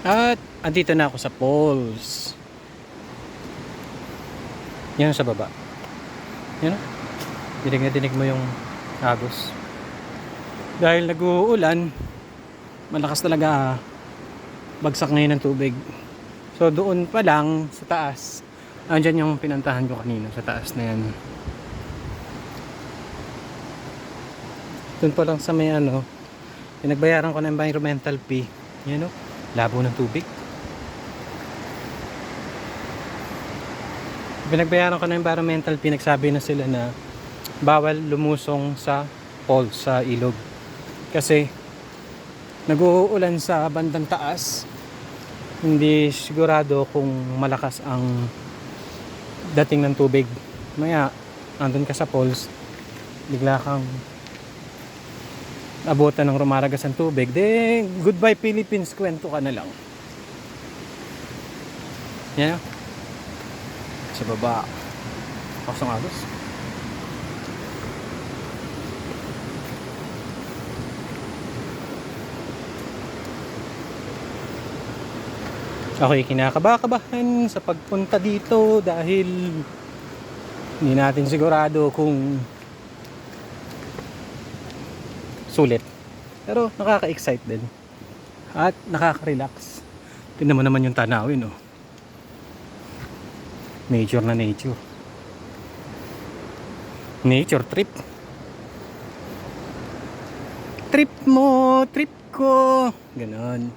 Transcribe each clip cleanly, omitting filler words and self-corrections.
At andito na ako sa falls. Yan sa baba. Yan o. Dinig na dinig mo yung agos. Dahil nag-uulan, malakas talaga bagsak ngayon ng tubig. So doon pa lang sa taas, andyan yung pinantahan ko kanina sa taas na yan. Doon pa lang sa may pinagbayaran ko ng environmental fee. Yan o, labo ng tubig. Pinagbayaran ko ng environmental fee, nagsabi na sila na bawal lumusong sa falls, sa ilog. Kasi nag-uulan sa bandang taas, hindi sigurado kung malakas ang dating ng tubig. Maya andun ka sa falls, bigla kang abutan ng rumaragas ang tubig, then goodbye Philippines, kwento ka na lang. Yan sa baba pasang agos. Okay, kinakabahan sa pagpunta dito dahil hindi natin sigurado kung sulit. Pero nakaka-excite din. At nakaka-relax. Tingnan mo naman yung tanawin, oh. Nature na nature. Nature trip. Trip mo, trip ko. Ganon.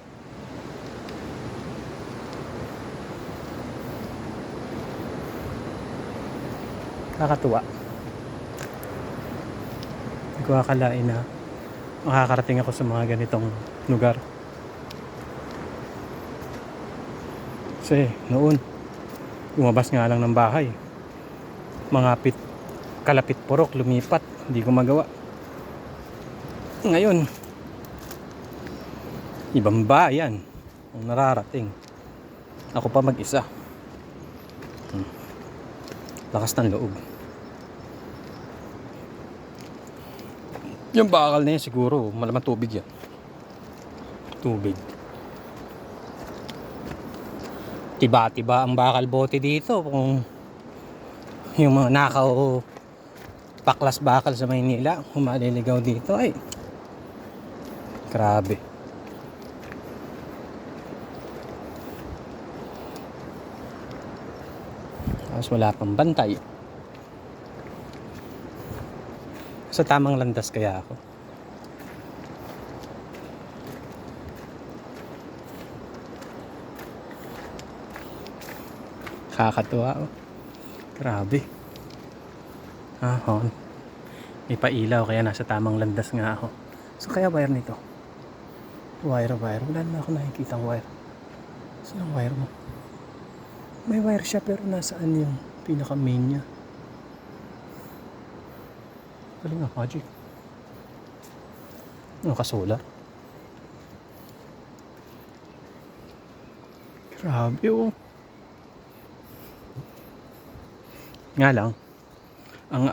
Nakakatuwa. Hindi ko akalain na makakarating ako sa mga ganitong lugar. Kasi noon, lumabas nga lang ng bahay. Mga kalapit purok, lumipat. Hindi ko magawa. Ngayon, ibang bayan ang nararating. Ako pa mag-isa. Lakas ng loob. Yung bakal na yan siguro malamang tubig yan. Tubig. Tiba-tiba ang bakal bote dito. Kung yung mga nakaw paklas bakal sa Maynila humaliligaw dito, ay grabe. Tapos wala pang bantay. Sa tamang landas kaya ako. Kakatuwa, oh. Grabe. May pailaw kaya nasa tamang landas nga ako. So kaya wire nito? Wire. Wala na ako nakikitang wire. Saan ang wire mo? May wire siya pero nasaan yung pinaka main niya? Galing nga, magic. Nakasolar. Grabe, oh. Nga lang, ang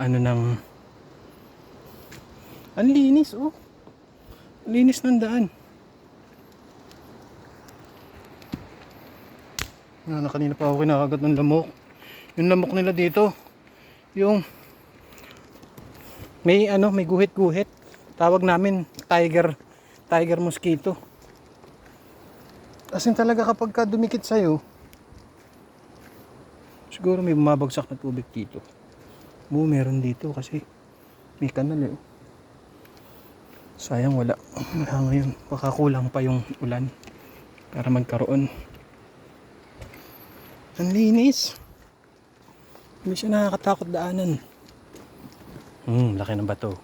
ang linis, oh. Linis ng daan. Kanina pa ako kinakagat ng lamok. Yung lamok nila dito, yung may guhit-guhit. Tawag namin tiger mosquito. As in talaga kapag ka dumikit sa'yo, siguro may bumabagsak na tubig dito. Meron dito kasi may kanal, eh. Sayang wala ngayon. Baka kulang pa yung ulan para magkaroon. Ang linis. Hindi siya nakakatakot daanan. Laki ng bato.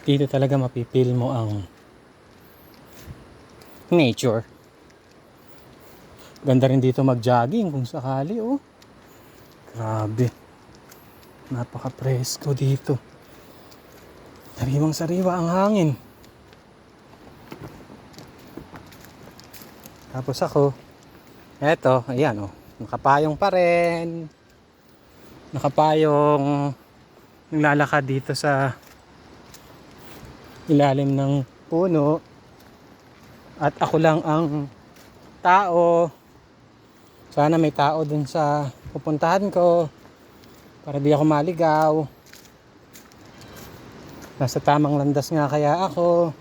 Dito talaga mapipil mo ang nature. Ganda rin dito mag-jogging kung sakali, oh. Grabe. Napaka-presko dito. Sariwang sariwa ang hangin. Tapos ako, eto, ayan oh, nakapayong pa rin. Nakapayong naglalakad dito sa ilalim ng puno. At ako lang ang tao. Sana may tao dun sa pupuntahan ko para di ako maligaw. Nasa tamang landas nga kaya ako.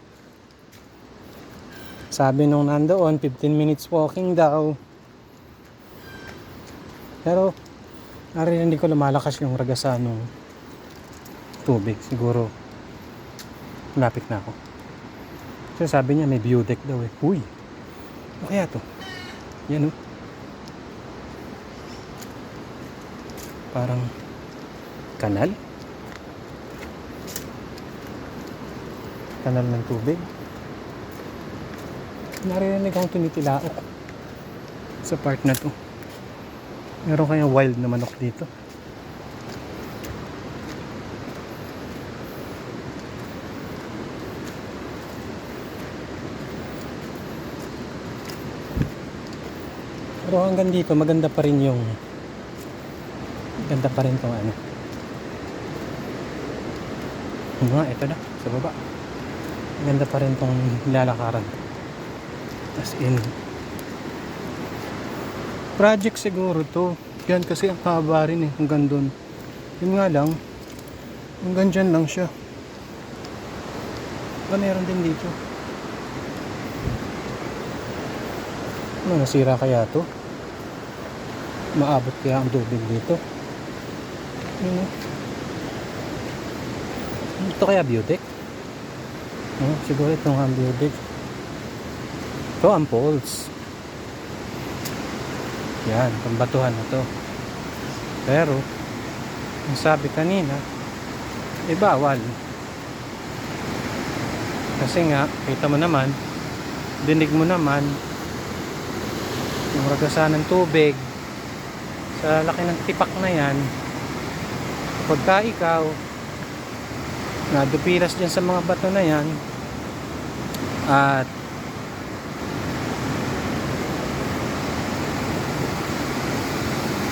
Sabi nung nandoon 15 minutes walking daw. Pero narinig ko lumalakas yung ragasan ng tubig. Siguro malapit na ako. Kasi sabi niya may view deck daw eh. Uy, ano kaya to? Yan oh. Parang kanal. Kanal ng tubig. Narinig akong tumitilaok sa part na to. Meron kayang wild na manok dito. Pero hanggang dito maganda pa rin yung ganda pa rin tong ano. Ito na sa baba. Ganda pa rin tong lalakaran. As in project siguro to. Yan kasi ang haba rin eh hanggang dun. Yun nga lang hanggang dyan lang siya. Meron din dito. Ano, nasira kaya to? Maabot kaya ang tubig dito? Ito kaya beauty? Siguro itong ang beauty. Ito ang poles. Yan, pambatuhan na to. Pero ang sabi kanina bawal. Kasi nga kita mo naman, dinig mo naman yung ragasan ng tubig sa laki ng tipak na yan. Pagka ikaw nadupilas dyan sa mga bato na yan at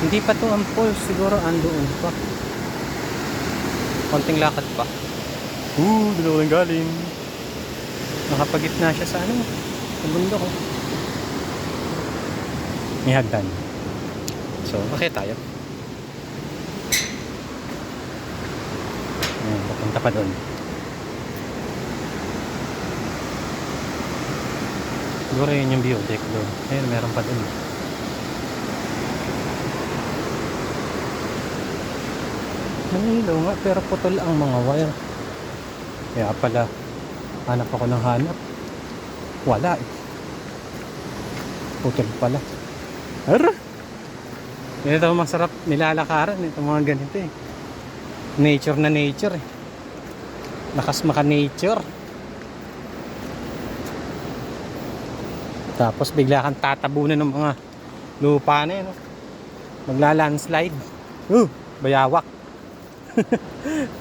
hindi pa to ang falls, siguro andoon pa, konting lakad pa. Doon ako lang galing. Nakapagitna siya sa ano, sa bundok oh. May hagdan. So, bakit tayo? Ayan, papunta pa doon. Siguro yun yung view deck doon. Ayun, meron pa doon. Nangilaw nga, pero putol ang mga wire. Kaya pala, hanap ako ng hanap. Wala eh. Putol pala. Ito masarap nilalakaran. Ito mga ganito eh. Nature na nature eh. Lakas maka nature. Tapos bigla kang tatabunan ng mga lupa na yun. Magla-landslide. Bayawak.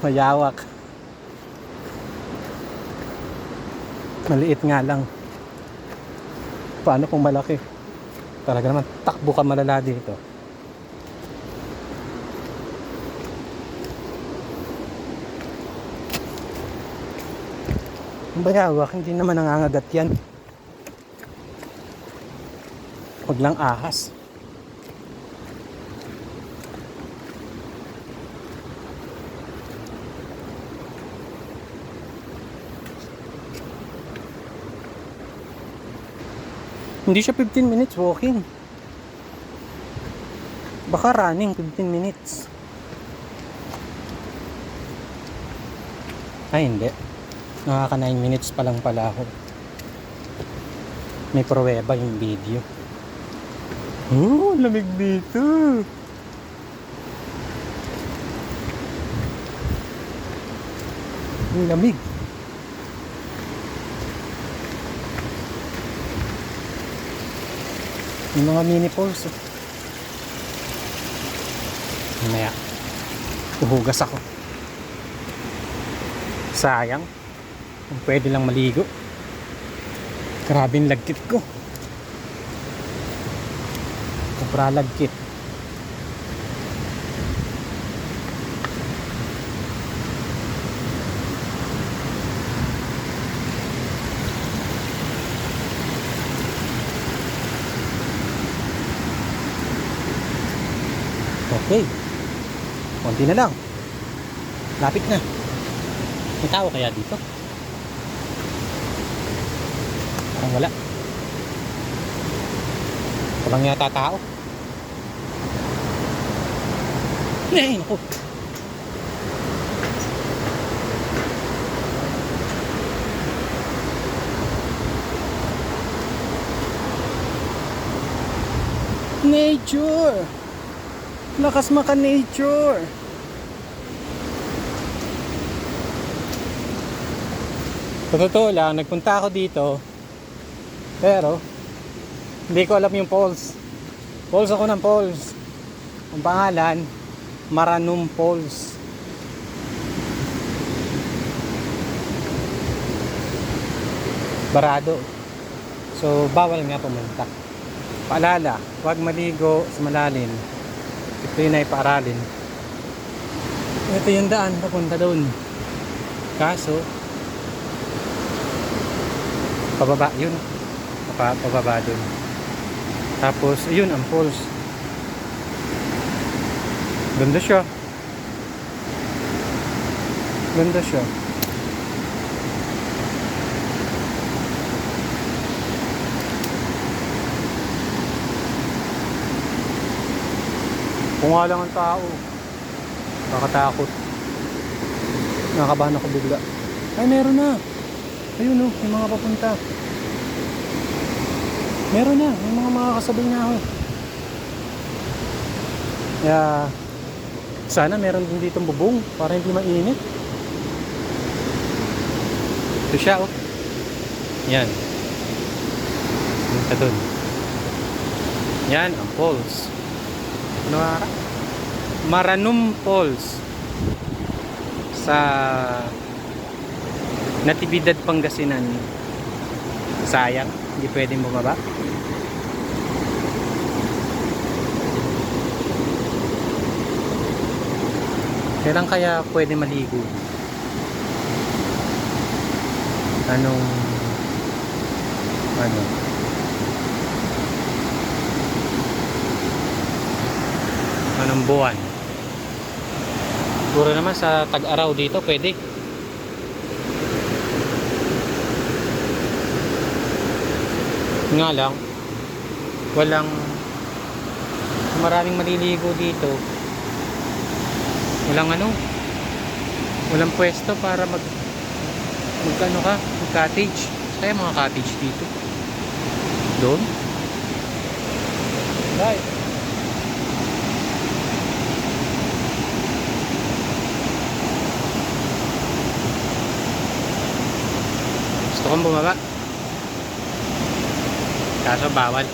Bayawak. Maliit nga lang. Paano kung malaki? Talaga naman takbo ka malala dito. Ang bayawak, hindi naman nangangagat yan. Huwag lang ahas. Hindi siya 15 minutes walking. Baka running 15 minutes. Ay hindi. Nakaka 9 minutes pa lang pala ako. May pruweba yung video. Lamig dito. Ang lamig. Yung mga mini falls. Mamaya. Uhugas ako. Sayang. Kung pwede lang maligo. Grabe yung lagkit ko. Sobra lagkit. Okay. Konti na lang. Lapit na. May tao kaya dito? Parang wala. Walang yata tao. Ay, naku. Nature! Lakas maka nature! Sa totoo lang, nagpunta ako dito. Pero hindi ko alam yung falls. Falls ako ng falls. Ang pangalan, Maranum Falls. Barado. So bawal nga pumunta. Paalala, huwag maligo sa malalim. Ito yun ay paaralin. Ito yung daan papunta doon. Kaso pababa yun. Pababa doon. Tapos ayun ang falls. Ganda siya. Ganda siya. Kung nga lang ang tao, nakakatakot. Nakakabahan ako bigla. Ay, meron na. Ayun oh, may mga papunta. Meron na, may mga makakasabay na ako. Kaya, sana meron din ditong bubong para hindi mainit. Ito siya oh. Yan. Punta dun. Yan ang falls. Ano nga? Maranum Falls sa Natividad, Pangasinan. Sayang, hindi pwedeng bumaba. Kailan kaya pwede maligo? Anong buwan? Siguro naman sa tag-araw dito pwede. Nga lang maraming maliligo dito. Walang pwesto para mag cottage. Kaya mga cottage dito. Doon. Right. Gusto kong bumaba. Kaso bawal.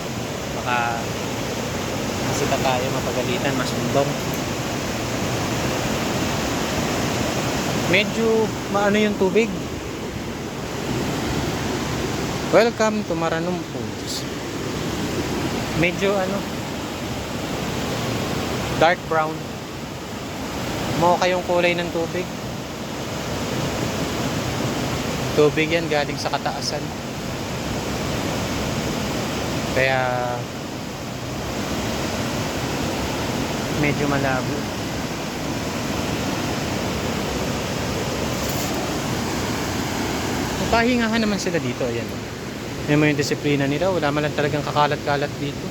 Baka masita tayo, mapagalitan, masumbong. Medyo maano yung tubig. Welcome to Maranum Falls. Medyo dark brown. Mocha yung kulay ng tubig. Tubig yan galing sa kataasan. Kaya medyo malabo. Pahingahan naman sila dito. Ayan. Ayan mo yung disiplina nila. Wala man lang talagang kakalat-kalat dito.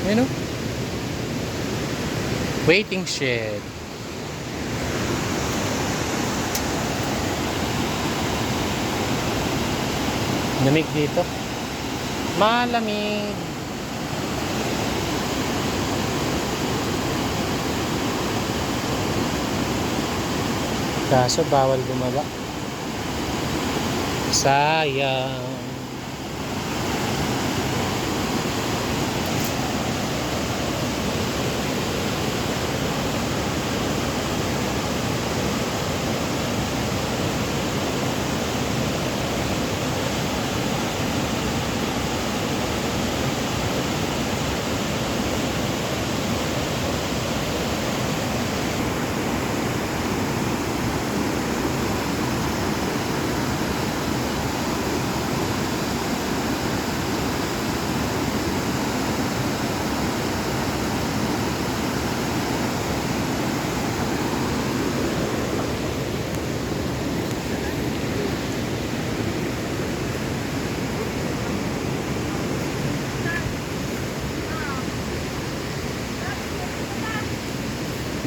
Ayan o. Waiting shed. Lamig dito. Malamig. Kaso bawal bumaba. Sayang.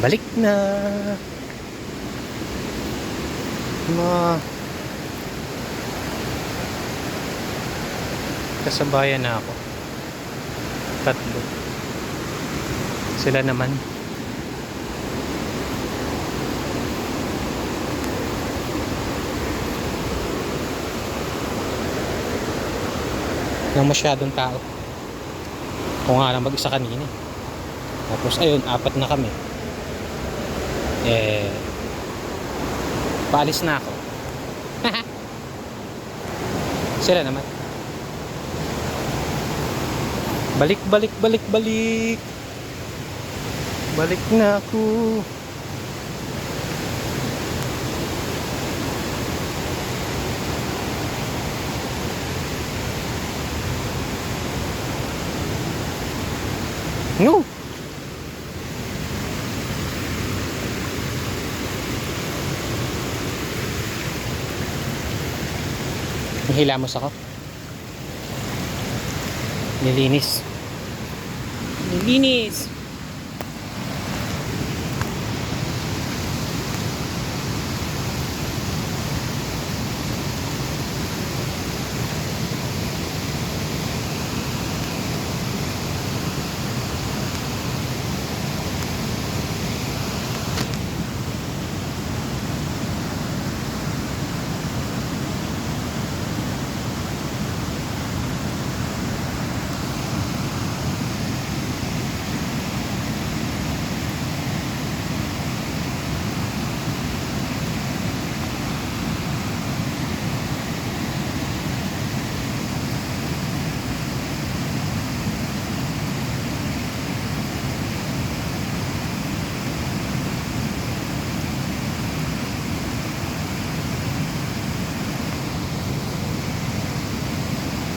Balik na. Mga kasabayan na ako. Tatlo. Sila naman. Nang masyadong tao. Kung nga lang mag-isa kanina. Tapos ayun, 4 na kami. Paalis na ako. Sila naman. Balik, balik, balik, balik. Balik na ako. No. Nihilamos ako. Nilinis. Nilinis.